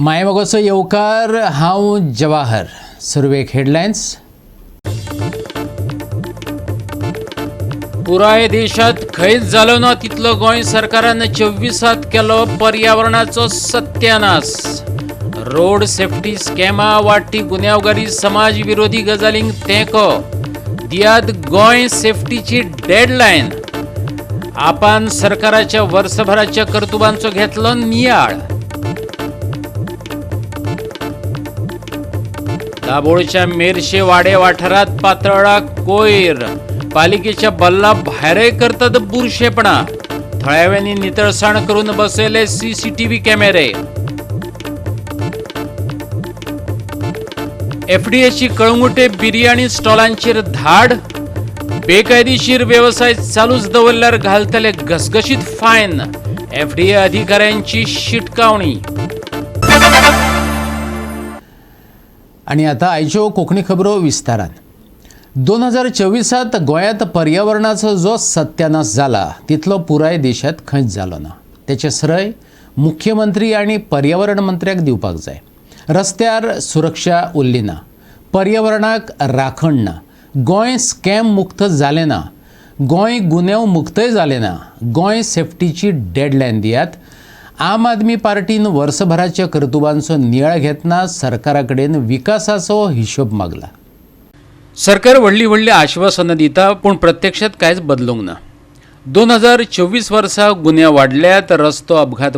मायमोगोचो येवकार हांव जवाहर. सुरवेक हेडलायन्स. पुराय देशात खंयच जालो ना तितलो गोंय सरकारान 24 केलो पर्यावरणाचो सत्यानाश. रोड सेफ्टी स्कॅमा, वाडटी गुन्यांवकारी, समाज विरोधी गजालींक तेंको दियात गोंय सेफ्टीची डेडलायन. आपान सरकाराच्या वर्सभराच्या कर्तुबांचो घेतलो नियाळ. दाबोळच्या मेर्शे वाडे वाठारात पातळा कोयर. पालिकेच्या बल्ला भायरय करतात बुरशेपणा. थळाव्यांनी नितळसाण करून बसयले सीसीटीव्ही कॅमेरे. एफडीएची कळंगुटे बिर्याणी स्टॉलांचेर धाड. बेकायदेशीर व्यवसाय चालूच दवरल्यार घालतले घसघशीत फायन. एफडीए अधिकाऱ्यांची शिटकावणी. आणि आता आयच्यो कोंकणी खबरो विस्तारान. 2024 गोंयांत पर्यावरणाचो जो सत्यानाश जाला तितलो पुराय देशात खंयच जालो ना. तेचे श्रेय मुख्यमंत्री आनी पर्यावरण मंत्र्याक दिवपाक जाय. रस्त्यार सुरक्षा उरली ना, पर्यावरणाक राखण ना, गोंय स्कॅम मुक्त जालें ना, गोंय गुन्यांव मुक्तय जालें ना. गोंय सेफ्टीची डेडलायन दियात. आम आदमी पार्टीन वर्सभराच्या कर्तुबांचो नियाळ घेतना सरकारा कडेन विकासाचो हिशोब मागला. सरकार व्हडली व्हडली आश्वासनां दिता पूण प्रत्यक्षात कांयच बदलूंक ना. 2024 वर्सा गुन्यांव वाडल्यात, रस्तो अपघात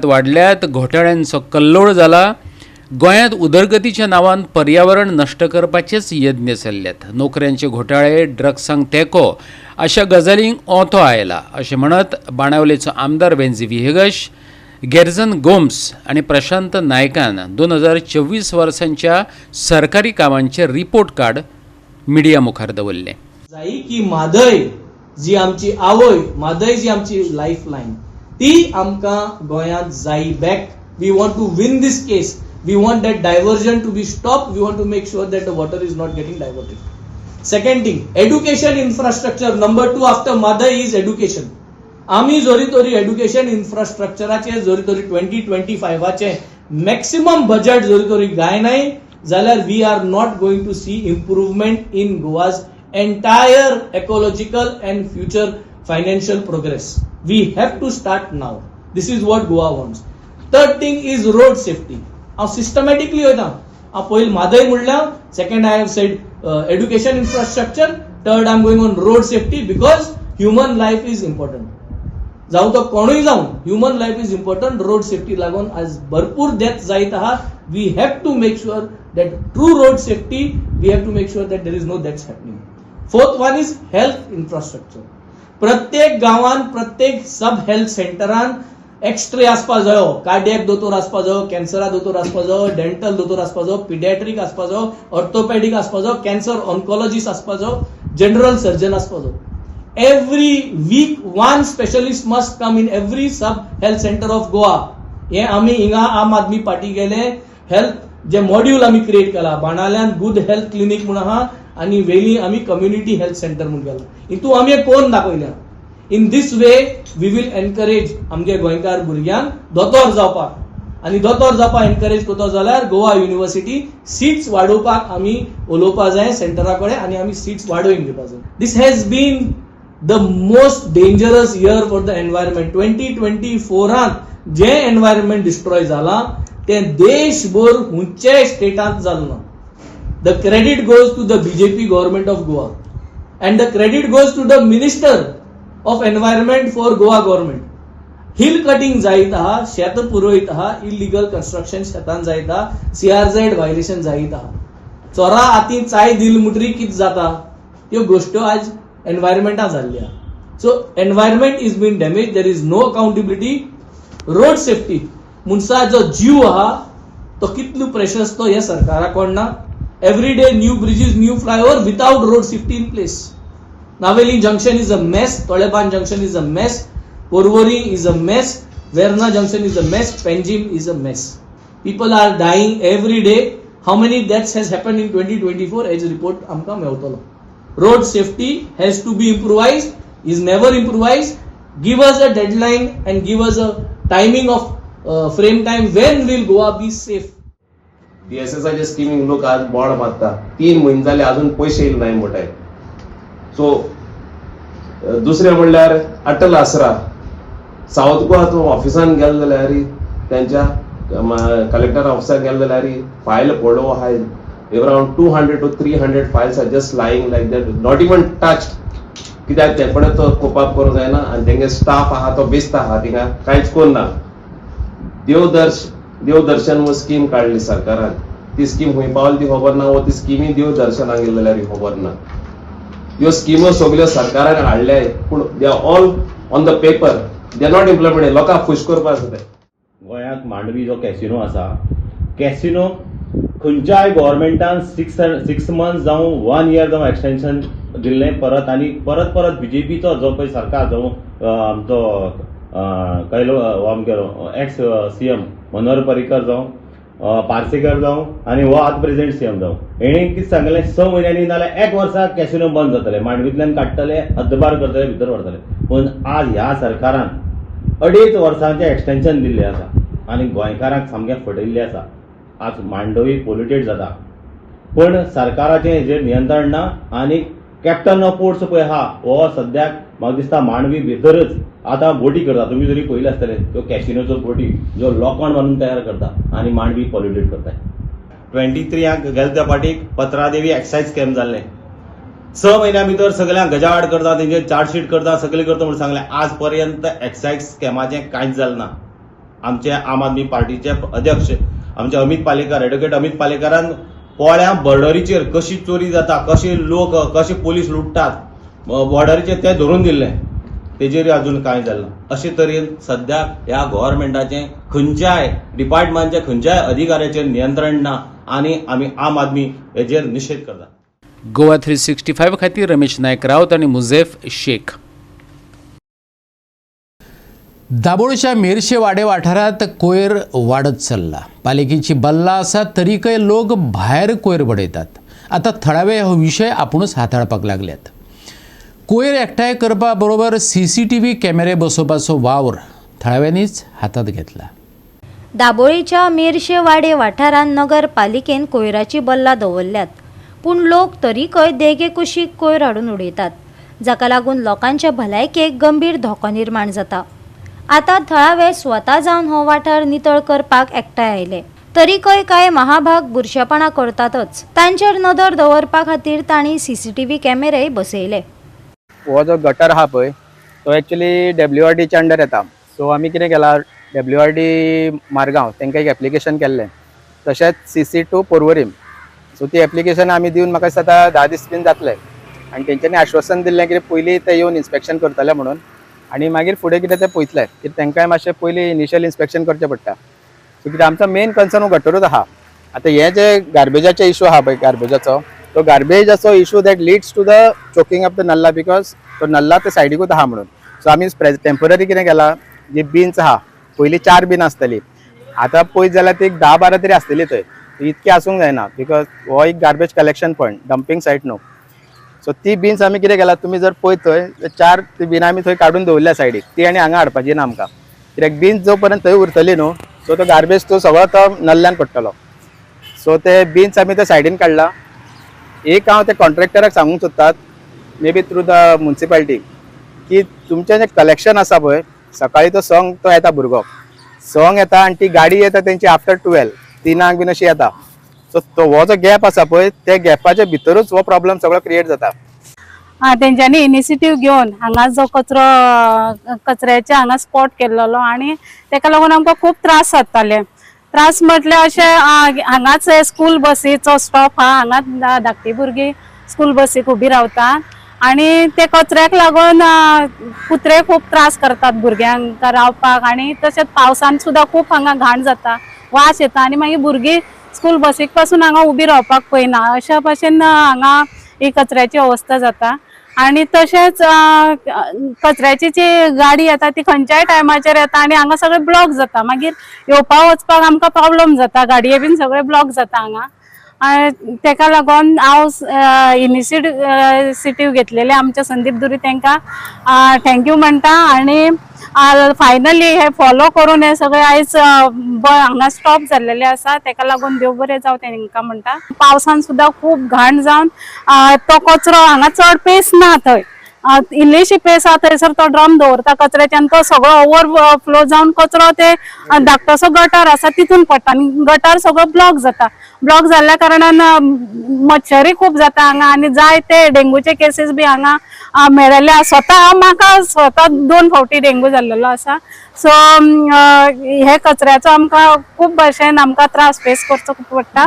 वाडल्यात, घोटाळ्यांचो कल्लोळ जाला. गोंयांत उदरगतीच्या नांवान पर्यावरण नश्ट करपाचेच यत्न चल्ल्यात. नोकऱ्यांचे घोटाळे, ड्रग्सांक तेंको अशा गजालींक ओंतो आयला अशें म्हणत बाणावलेचो आमदार वेंजी विहगश, गेर्जन गोम्स आनी प्रशांत नायकान 2024 वर्सांच्या सरकारी कामांचे रिपोर्ट कार्ड मिडिया मुखार दवरले. जाई की म्हादय जी आमची आवय, म्हादय जी आमची लायफ लायन, ती आमकां गोंयांत जाई back. We want to win this case. We want that diversion to be stopped. We want to make sure that the water is not getting diverted. Second thing, education infrastructure. Number 2 after mother is education. आमी जोरी तोरी education infrastructureचे जोरी तोरी 2025चे maximum budget जोरी तोरी गाय नाही जाल्यार we are not going to see improvement in Goa's entire ecological and future financial progress. We have to start now. This is what Goa wants. Third thing is road safety. हांव systematically वयता. हांव पयलीं म्हादय म्हणल्या, second I have said education infrastructure, third I am going on road safety because human life is important. जावं तो कोणूय जावन human life is important. Road safety लागून आज भरपूर डेथ जायत आहा. We have to make sure that true road safety, we have to make sure that there is no deaths happening. Fourth one is health infrastructure. प्रत्येक गांवांत, प्रत्येक सब health सेंटरान x ray आसपा जायो, कार्डियक दोतोर आसपा जायो, कॅन्सरा दोतोर आसपा जायो, डेंटल दोतोर आसपा जायो, पिडियाट्रिक आसपा जायो, ऑर्थोपेडिक आसपा जायो, कॅन्सर ऑन्कोलॉजिस्ट आसपा जायो, जनरल सर्जन आसपा जायो. Every week one specialist must come in every sub health centre of Goa. हे आमी हिंगा आम आदमी पार्टी गेले हेल्थ जे मॉड्यूल आमी क्रिएट केला. बाणाल्यान गुड हेल्थ क्लिनिक म्हूण आहा आनी वेली आमी कम्युनिटी हेल्थ सेंटर म्हूण केला. हितून आमी कोण दाखयल्या. In this way we will encourage आमगे गोंयकार भुरग्यांक दोतोर जावपाक. आनी दोतोर जावपाक एनकरेज करता जाल्यार गोवा युनिव्हर्सिटी सीट्स वाडोवपाक आमी उलोवपा जाय सेंटरा कडेन आनी आमी सीट्स वाडोवन घेवपा जाय. This has been the most dangerous year for the environment. 2024 जे एनवायरमेंट डिस्ट्रॉय जाला ते देशभर खंयच्याय स्टेटांत जालें ना. The credit goes to the BJP government of Goa and the credit goes to the minister of environment for Goa government. Hill cutting जायत आहा, शेत पुरोयत आहा, इलिगल कंस्ट्रक्शन शेतान जायत आहा, CRZ वायलेशन जायत आहा. चोरा हाती चाय दिल मुटरी कित जाता ह्यो गोश्ट्यो आज एनवायरमेंटान जाल्ल्या. So environment is been damage. There is no accountability. Road safety मनशाचो जीव आहा तो कितलो प्रेशस तो ह्या सरकारा कोणना. Every day new bridges, new flyover without road safety in place. Naveli junction is a mess. Toleban junction is a mess. Porvori is a mess. Verna junction is a mess. Penjim is a mess. People are dying every day. How many deaths has happened in 2024? As report amka mevtalo. Road safety has to be improvised. Is never improvised. Give us a deadline and give us a timing of frame time when will Goa be safe? DSSच्या स्किमींग लोक आज board मारता 3 म्हयने जाले अजून पैसे येयले नाही मोठाय. So दुसरे म्हणल्यार अटल आसरा सावथ गोवा तूं ऑफिसान गेलो जाल्यार त्यांच्या कलेक्टर ऑफिसार गेलो जाल्यार फायल पडलो आहाय around 200 to 300 files are just lying like that, not even touched. कित्याक ते कोणे तो कोप अप करूंक जायना आनी तेंगे स्टाफ आहा तो बेस्ट आहा थिंगा कांयच कोन्ना. देवदर्शन वो स्कीम काडली सरकारान, ती स्कीम खंय पावली ती खबर ना, वो ती स्किमी देवदर्शनाक गेली जाल्यार खबर ना. ह्यो स्किमो सगल्यो सरकारान हाडल्या पूण they are all on the paper, they are not implemented. लोकांक खुश करपा आसा ते. गोंयांत मांडवी जो कॅसिनो आसा, कॅसिनो खंयच्याय गव्हर्मेंटान 6 months जावं 1 year जावं एक्सटेंशन दिल्लें परत आनी परत बीजेपीचो जो पळय सरकार जो आमचो कैलो आमगेलो एक्स CM मनोहर पर्रीकर जावं पार्सेकर जावं आनी हो आतां प्रेझेंट CM जावं, हेणें कितें सांगलें 6 म्हयन्यांनी नाल्यार 1 वर्सा कॅसिनो बंद जातले, मांडवींतल्यान काडटले, हद्दपार करतले, भितर व्हरतले. पूण आज ह्या सरकारान 2.5 वर्सांचें एक्सटेंशन दिल्लें आसा आनी गोंयकारांक सामकें फटयल्लें आसा. आज मांडवी पोल्युटेड जाता पण सरकाराचें हेजेर नियंत्रण ना. आनी कॅप्टन ऑफ पोर्ट्स पळय आहा हो सद्याक म्हाका दिसता मांडवी भितरच आतां बोटी करता. तुमी जरी पळयले आसतले त्यो कॅसिनोच्यो बोटी ज्यो लोकांड बांदून तयार करता आनी मांडवी पोल्युटेड करता. 23 गेल्या त्या फाटीक पत्रादेवी एक्सायज स्कॅम जाल्लें. 6 म्हयन्या भितर सगळ्यांक गजावाड करता, तेंचेर चार्जशीट करता, सगळें करता म्हणून सांगलें. आज पर्यंत एक्सायज स्कॅमाचें कांयच जालें ना. आमचे आम आदमी पार्टीचे अध्यक्ष आमचे अमित पालेकर, एडव्होकेट अमित पालेकरान पोळ्या बॉर्डरीचेर कशी चोरी जाता, कशे लोक, कशे पोलीस लुटतात बॉर्डरीचेर तें धरून दिल्लें, तेजेर अजून कांय जालें ना. अशे तरेन सद्याक ह्या गव्हर्मेंटाचें खंयच्याय डिपार्टमेंटाच्या खंयच्याय अधिकाऱ्याचेर नियंत्रण ना आनी आमी आम आदमी हेजेर निशेध करता. गोवा 365 खातीर रमेश नायक रावत आनी मुझेफ शेख. दाबोळच्या मेरशे वाडे वाठारात कोयर वाडत चल्ला. पालिकेची बल्ला आसा तरीकय लोक भायर कोयर बडयतात. आता थळावे हो विशय आपुणूच हाताळपाक लागल्यात. कोयर एकठांय करपा बरोबर CCTV कॅमेरे बसोवपाचो वावर थळाव्यांनीच हातात घेतला. दाबोळीच्या मेरशे वाडे वाठारांत नगरपालिकेन कोयराची बल्ला दवरल्यात, पूण लोक तरीकय देगे कुशीक कोयर हाडून उडयतात, जाका लागून लोकांच्या भलायकेक गंभीर धोको निर्माण जाता. आता थळावे स्वता जावन हो वाठार नितळ करपाक एकठांय आयले, तरीकय कांय महाभाग बुरशेपणां करतातच. तांचेर नदर दवरपा खातीर तांणी CCTV कॅमेरेय बसयले. हो जो गटर आहा पळय तो एक्चुअली WRDच्या अंडर येता. सो आमी कितें केलां, WRD मारगांव तांकां एक एप्लिकेशन केल्लें, तशेंच CC टू पोरवरीम. सो ती एप्लिकेशन आमी दिवन म्हाका दिसता 10 दीस बीन जातले आनी तेंच्यांनी आश्वासन दिल्लें की पयलीं ते येवन इन्स्पेक्शन करतले म्हणून आनी मागीर फुडें कितें ते पळयतले की तांकांय मातशें पयलीं इनिशियल इन्स्पेक्शन करचें पडटा. सो कितें आमचो मेन कन्सर्न हो गटरूच आहा. आतां हे जे गार्बेजाचे इशू आहा पळय गार्बेजाचो, तो गार्बेजाचो issue that leads to the choking of the nullah, because तो नल्ला ते सायडीकूच आहा म्हणून. सो आमी टेम्पररी कितें केलां, जी बिन्स आहा पयलीं 4 बीन आसतली, आतां पळयत जाल्यार ती 10-12 तरी आसतली थंय. इतकी आसूंक जायना बिकॉज हो एक गार्बेज कलेक्शन पॉयंट, डंपिंग सायट न्हू. सो ती बिन्स आमी कितें केलां, तुमी जर पळयत थंय 4 ती बिनां आमी थंय काडून दवरल्या सायडीक, ती आनी हांगा हाडपाची ना आमकां. कित्याक बिन्स जो पर्यंत थंय उरतली न्हू, सो तो गार्बेज तो सगळो तो नल्ल्यान पडटलो. सो ते बिन्स आमी त्या सायडीन काडला. एक हांव ते कॉन्ट्रॅक्टराक सांगूंक सोदतात, may be through the municipality, की तुमचें जें कलेक्शन आसा पळय, सकाळी तो संक तो येता भुरगो, संक येता आनी ती गाडी येता तेंची आफ्टर 12 3 बीन अशी येता. सो तो हो जो गॅप आसा पळय, त्या गॅपाच्या भितरूच हो प्रॉब्लेम सगळो क्रिएट जाता. तेंच्यांनी इनिशिएटीव घेवन हांगा जो कचऱ्याचे हांगा स्पॉट केल्लो आनी तेका लागून आमकां खूब त्रास जाताले. त्रास म्हटल्यार अशें हांगाच स्कूल बसीचो स्टॉप आहा, हांगा धाकटी भुरगीं स्कूल बसीक उबी रावता आनी ते कचऱ्याक लागून कुत्रे खूब त्रास करतात भुरग्यांक रावपाक. आनी तशेंच पावसान सुद्दां खूब हांगा घाण जाता, वास येता आनी मागीर भुरगीं स्कूल बसीक पासून हांगा उबी रावपाक पळयना. अशा भाशेन हांगा ही कचऱ्याची अवस्था जाता. आनी तशेंच कचऱ्याची जी गाडी येता ती खंयच्याय टायमाचेर येता आनी हांगा सगळें ब्लॉक जाता. मागीर येवपाक वचपाक आमकां प्रॉब्लेम जाता, गाडये बीन सगळें ब्लॉक जाता हांगा. तेका लागून हांव इनिशिएटीव घेतलेले आमच्या संदीप दुरी तांकां थँक्यू म्हणटा. आनी फायनली हे फॉलो करून हे सगळे आयज हांगा स्टॉप जाल्लेले आसा, तेका लागून देव बरें जावं तेंका म्हणटा. पावसान सुद्धा खूप घाण जावन तो कचरो हांगा चड पेस ना, थंय इल्लीशी पेस आहा, थंयसर तो ड्रम दवरता कचऱ्याच्यान, तो सगळो ओव्हरफ्लो जावन कचरो ते धाकटोसो गटार आसा तितून पडटा आनी गटार सगळो ब्लॉक जाता. ब्लॉक जाल्ल्या कारणान मच्छरी खूप जाता हांगा आनी जायते डेंगूचे केसीस बी हांगा मेळिल्ले आसा. म्हाका स्वता 2 फावटी डेंगू जाल्लेलो आसा. सो हे कचऱ्याचो आमकां खूब भाशेन आमकां त्रास फेस करचो पडटा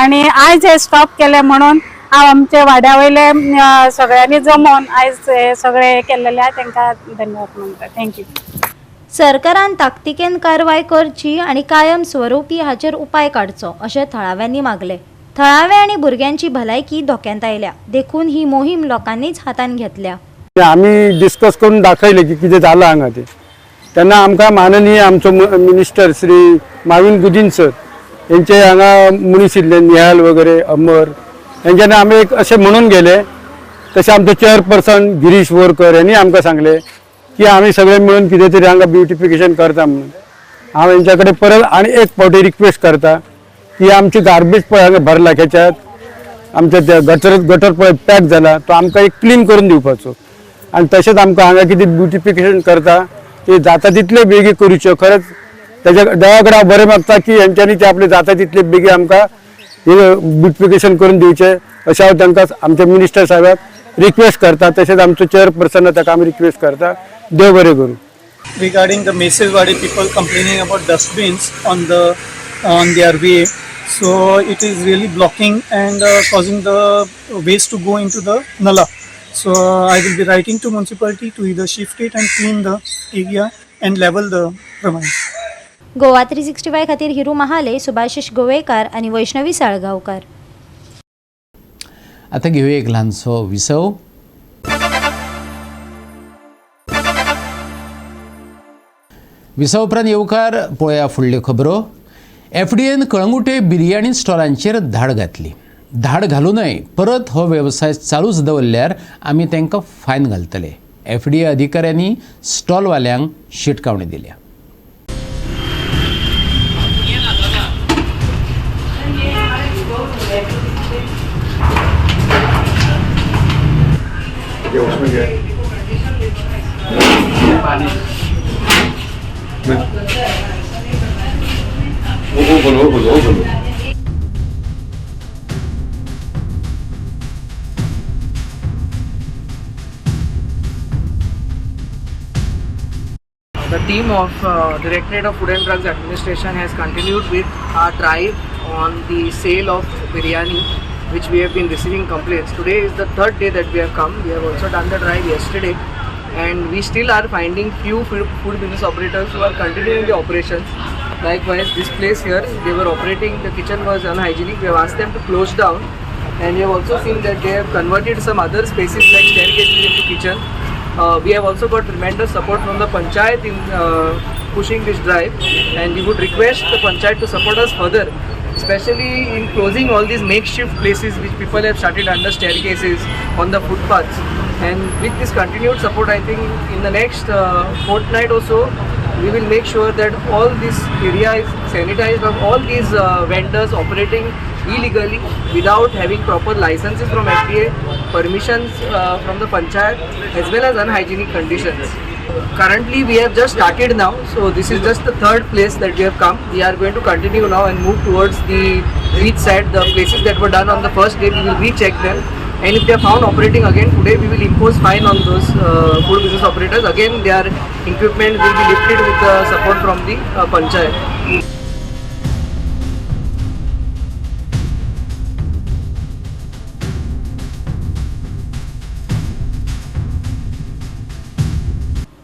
आनी आयज हे स्टॉप केले म्हणून हांव आमचे वाड्या वयले सगळ्यांनी जमोन आयज हे सगळे केल्लेले आहा तांकां धन्यवाद म्हणटा. थँक्यू. सरकारान ताकतिकेन कारवाय करची आणि कायम स्वरुपी हाचेर उपाय काडचो अशें थळाव्यांनी मागले. थळावे आणि भुरग्यांची भलायकी धोक्यांत आयल्या देखून ही मोहीम लोकांनीच हातान घेतल्या. आम्ही डिस्कस करून दाखयले की कितें जालां हांगा ते. तेन्ना आमकां माननीय आमचो मिनिस्टर श्री माविन गुदिन सर यांचे हांगा मनीस येयल्ले, निहाल वगैरे अमर यांच्यानी आमी एक अशें म्हणून गेले. तशें आमचे चेअरपर्सन गिरीश बोरकर यांनी आमकां सांगले की आमी सगळे मिळून कितें तरी हांगा ब्युटिफिकेशन करता म्हणून. हांव यांच्या कडेन परत आनी एक फावटी रिक्वेस्ट करता की आमची गार्बेज पळय हांगा भरला खेच्यात, आमच्या त्या गटर पळय पॅक जाला तो आमकां एक क्लीन करून दिवपाचो. आनी तशेंच आमकां हांगा कितें ब्युटिफिकेशन करता ते जाता तितले बेगी करूच्यो. खरेंच तेज्या देवा कडेन हांव बरें मागता की हेंच्यांनी ते आपले जाता तितले बेगी आमकां हे ब्युटिफिकेशन करून दिवचे अशें हांव तांकां आमच्या मिनिस्टर साहेबाक रिक्वेस्ट करता. तशेंच आमचो चेअरपर्सन ताका आमी रिक्वेस्ट करता. देव बरें करूं. Regarding the Mesewadi people complaining about dustbins on their way, so it is really blocking and causing the waste to go into the nala. So I will be writing to municipality to either shift it and clean the area and level the premise. Goa 365 खातीर हिरू महाले, सुभाशिश गोवेकार आणि वैष्णवी साळगावकार. आता घेऊया एक ल्हानसो विसव. विसव उपरांत येवकार पळया फुडल्यो खबरो. एफडीएन कळंगुटे बिर्याणी स्टॉलांचेर धाड घातली. धाड घालूनय परत हो वेवसाय चालूच दवरल्यार आमी तांकां फायन घालतले. एफडीए अधिकाऱ्यांनी स्टॉलवाल्यांक शिटकावणी दिल्या. The team of Directorate of Food and Drugs Administration has continued with our drive on the sale of biryani, which we have been receiving complaints. Today is the 3rd day that we have come. We have also done the drive yesterday, and we still are finding few food business operators who are continuing the operations. Likewise, this place here, they were operating, the kitchen was unhygienic. We have asked them to close down, and we have also seen that they have converted some other spaces like staircases into kitchen. We have also got tremendous support from the Panchayat in pushing this drive, and we would request the Panchayat to support us further, especially in closing all these makeshift places which people have started under staircases on the footpaths. And with this continued support, I think in the next fortnight or so, we will make sure that all this area is sanitized of all these vendors operating illegally without having proper licenses from FDA, permissions from the Panchayat, as well as unhygienic conditions. Currently we have just started now, so this is just the 3rd place that we have come. We are going to continue now and move towards the beach side. The places that were done on the first day, we will recheck them, and if they are found operating again today, we will impose fine on those food business operators. Again, their equipment will be lifted with the support from the Panchayat.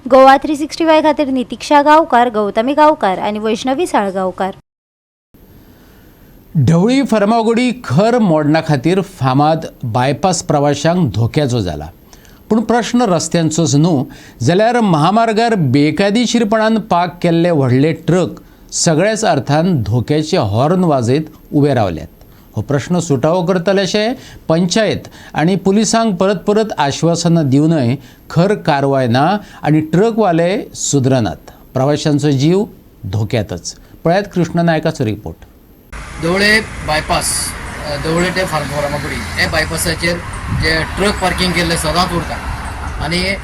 Goa 365 खातीर नितीक्षा गावकार, गौतमी गावकार आणि वैष्णवी साळगावकार. ढवळी फर्मागुडी खर Moderna खातीर फामाद bypass प्रवाशांक धोक्याचो जाला. पूण प्रश्न रस्त्यांचोच न्हू जाल्यार महामार्गार बेकायदेशीरपणान पार्क केल्ले व्हडले ट्रक सगळ्याच अर्थान धोक्याचे हॉर्न वाजयत उबे रावल्यात. हो प्रश्न सुटावो करतले अशें पंचायत आनी पुलिसांक परत परत आश्वासनां दिवनय खर कारवाय ना आनी ट्रकवाले सुदरनात. प्रवाशांचो जीव धोक्यातच. पळयात कृष्ण नायकाचो रिपोर्ट. धवळे बायपास धवळे ते फार्मागुडी हे बायपासाचेर जे ट्रक पार्किंग केल्ले सदांच उरता आनी हे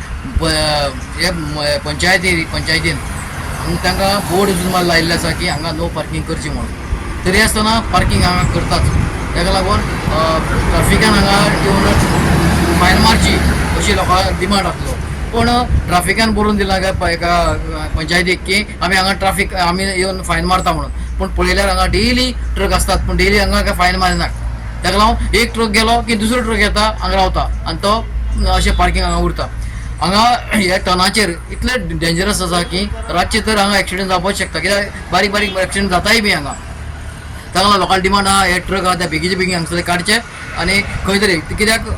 पंचायतीन तांकां बोर्ड सुद्दां लायिल्ले आसा की हांगा नो पार्किंग करची म्हणून. तरी आसतना पार्किंग हांगा करतात. ताका लागून ट्राफिकान हांगा येवन फायन मारची अशी लोकांक डिमांड आसलो. पूण ट्राफिकान बरोवन दिला एका पंचायतीक की आमी हांगा ट्राफीक आमी येवन फायन मारता म्हणून. पूण पळयल्यार हांगा डेली ट्रक आसतात पूण डेली हांगा काय फायन मारिनात. ताका लागून एक ट्रक गेलो की दुसरो ट्रक येता हांगा रावता आनी तो अशें पार्किंग हांगा उरता. हांगा ह्या टर्नाचेर इतले डेंजरस आसा की रातचे तर हांगा एक्सिडेंट जावपाक शकता कित्याक बारीक बारीक एक्सिडेंट जाताय बी हांगा. ताका लागून लोकांक डिमांड आहा हे ट्रक आहा ते बेगीचे बेगीन हांगसरले काडचे आनी खंय तरी कित्याक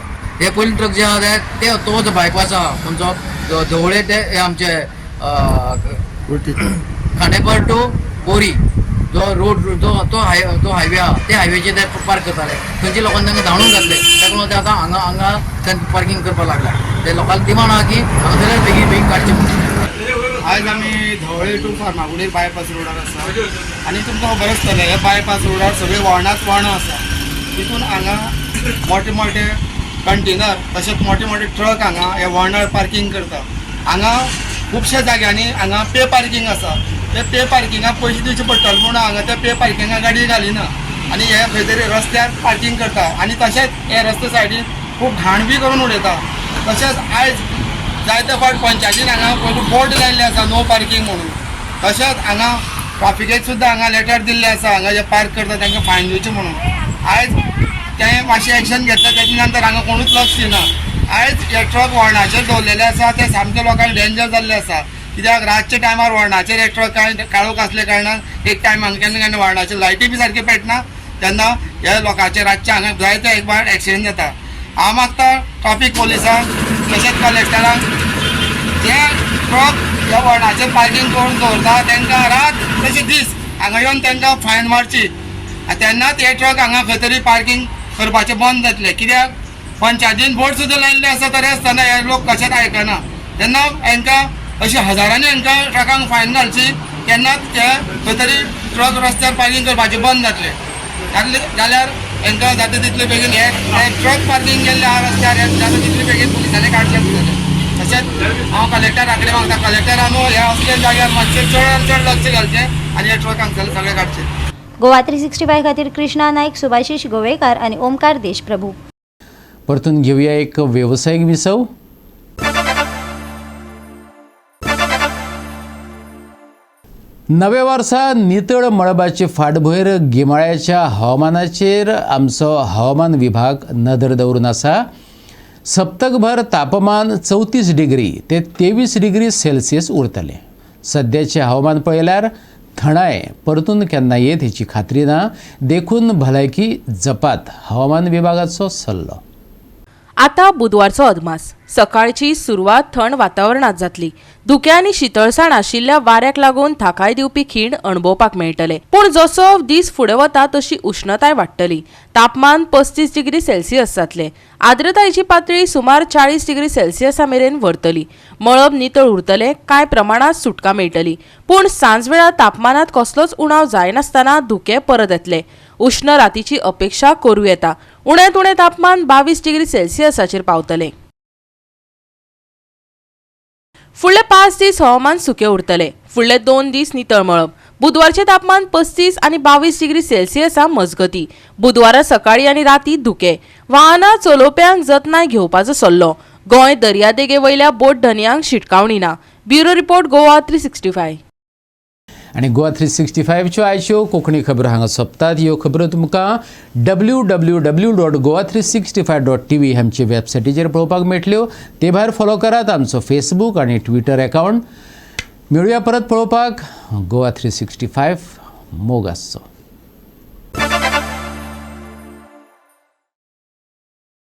हे पयलीं ट्रक जे आहा ते तो बायपास आहा खंयचो धवळे ते हे आमचे खांडेपार टू बोरी जो रोड तो हायवे आहा ते हायवेचेर ते पार्क करताले. थंयच्या लोकांनी तांकां धांवून घातले. ताका लागून ते आतां हांगा पार्किंग करपाक लागला. ते लोकांक डिमांड आहा की हांगासरले बेगीन बेगीन काडचे. आज आमी धवळे टू फार्मागुडी बायपास रोडार आसा आनी तुमकां खबर आसतलें हे बायपास रोडार सगळे वळणाच वळणां आसा. तितून हांगा मोठे मोठे कंटेनर तशेंच मोठे मोठे ट्रक हांगा हे वळणार पार्किंग करता. हांगा खुबश्या जाग्यांनी हांगा पे पार्किंग आसा. ते पे पार्किंगाक पयशे दिवचे पडटले पूण हांगा ते पे पार्किंगाक गाडी घालिना आनी हे खंय तरी रस्त्यार पार्किंग करता आनी तशेंच हे रस्ते सायडीन खूब घाण बी करून उडयता. तशेंच आयज जायते फावट पंचायतीन हांगा बोर्ड लायिल्ले आसा नो पार्किंग म्हणून. तशेंच हांगा ट्राफिकेक सुद्दां हांगा लेटर दिल्ले आसा हांगा जे पार्क करता तांकां फायन दिवचे म्हणून. आयज ते मातशें एक्शन घेतले तेच्या नंतर हांगा कोणूच लक्ष दिना. आयज हे ट्रक वळणाचेर दवरलेले आसा ते सामके लोकांक डेंजर जाल्ले आसा कित्याक रातच्या टायमार वळणाचेर एक ट्रक काळोख आसले कारणान एक टायम हांगा केन्ना केन्ना वळणाचे लायटी बी सारके पेटना तेन्ना ह्या लोकांचे रातचे हांगा जायते एक फावट एक्सिडेंट जाता. हांव मागता ट्राफीक पोलिसांक तशेंच कलेक्टरांक जे ट्रक ह्या वळणाचेर पार्किंग करून दवरता तांकां रात तशें दीस हांगा येवन तांकां फायन मारची. तेन्नाच हे ट्रक हांगा खंय तरी पार्किंग करपाचें बंद जातलें. कित्याक पंचायतीन बोर्ड सुद्दां लायिल्ले आसा तरी आसतना हे लोक कशेंच आयकना. तेन्ना हांकां अशी हजारांनी हांकां ट्रकांक फायन घालची तेन्नाच ते खंय तरी ट्रक रस्त्यार पार्किंग करपाचें बंद जातलें. जाल्यार हांकां जाता तितले बेगीन हे ट्रक पार्किंग केल्ले आहा रस्त्यार जाता तितले बेगीन पुलिसांनी काडचें पडटलें. तशेंच हांव कलेक्टराक मागता कलेक्टरान हे असले जाग्यार मातशें चड लक्ष घालचें आनी हे ट्रक हांगसरले सगळे काडचे. गोवा 365 खातीर कृष्णा नायक, सुभाशीश गोवेकार आनी ओमकार देशप्रभू. परतून घेवया एक वेवसायीक विसव. नवे वर्सा नितळ मळबाचे फाटभयर गिमाळ्याच्या हवामानाचेर आमचो हवामान विभाग नदर दवरून आसा. सप्तकभर तापमान 34 डिग्री ते 23 डिग्री सेल्सियस उरतलें. सद्याचें हवामान पळयल्यार थंडाय परतून केन्ना येत हेची खात्री ना. देखून भलायकी जपात हवामान विभागाचो सल्लो. आता बुधवारचो अदमास. सकाळची सुरवात थंड वातावरणात जातली. धुके आनी शितळसाण आशिल्ल्या वाऱ्याक लागून थाकाय दिवपी खीण अणभवपाक मेळटले. पूण जसो दीस फुडें वता तशी उश्णताय वाडटली. तापमान 35 डिग्री सेल्सियस जातले. आर्द्रतायेची पातळी सुमार 40 डिग्री सेल्सियसा मेरेन व्हरतली. मळब नितळ उरतले. कांय प्रमाणात सुटका मेळटली. पूण सांजवेळा तापमानात कसलोच उणाव जायनासतना धुके परत येतले. उष्ण रातीची अपेक्षा करूं येता. उण्यांत उणें तापमान 22 डिग्री सेल्सियसाचेर पावतले. फुडले 5 दीस हवामान सुकें उरतले. फुडले 2 दीस नितळ मळब. बुधवारचे तापमान 35 आनी 22 डिग्री सेल्सियसा मजगती. बुधवारा सकाळी आनी राती धुके. वाहनां चलोवप्यांक जतनाय घेवपाचो सल्लो. गोंय दर्यादेगे वयल्या बोट धन्यांक शिटकावणी ना. Bureau report Goa 365. आनी गोवा 365च्यो आयच्यो कोंकणी खबरो हांगा सोंपतात. ह्यो खबरो तुमकां www.goa365.tv आमचे वेबसायटीचेर पळोवपाक मेळटल्यो. ते भायर फॉलो करात आमचो फेसबूक आनी ट्विटर अकावंट. मेळुया परत पळोवपाक. गोवा 365 मोग आसचो.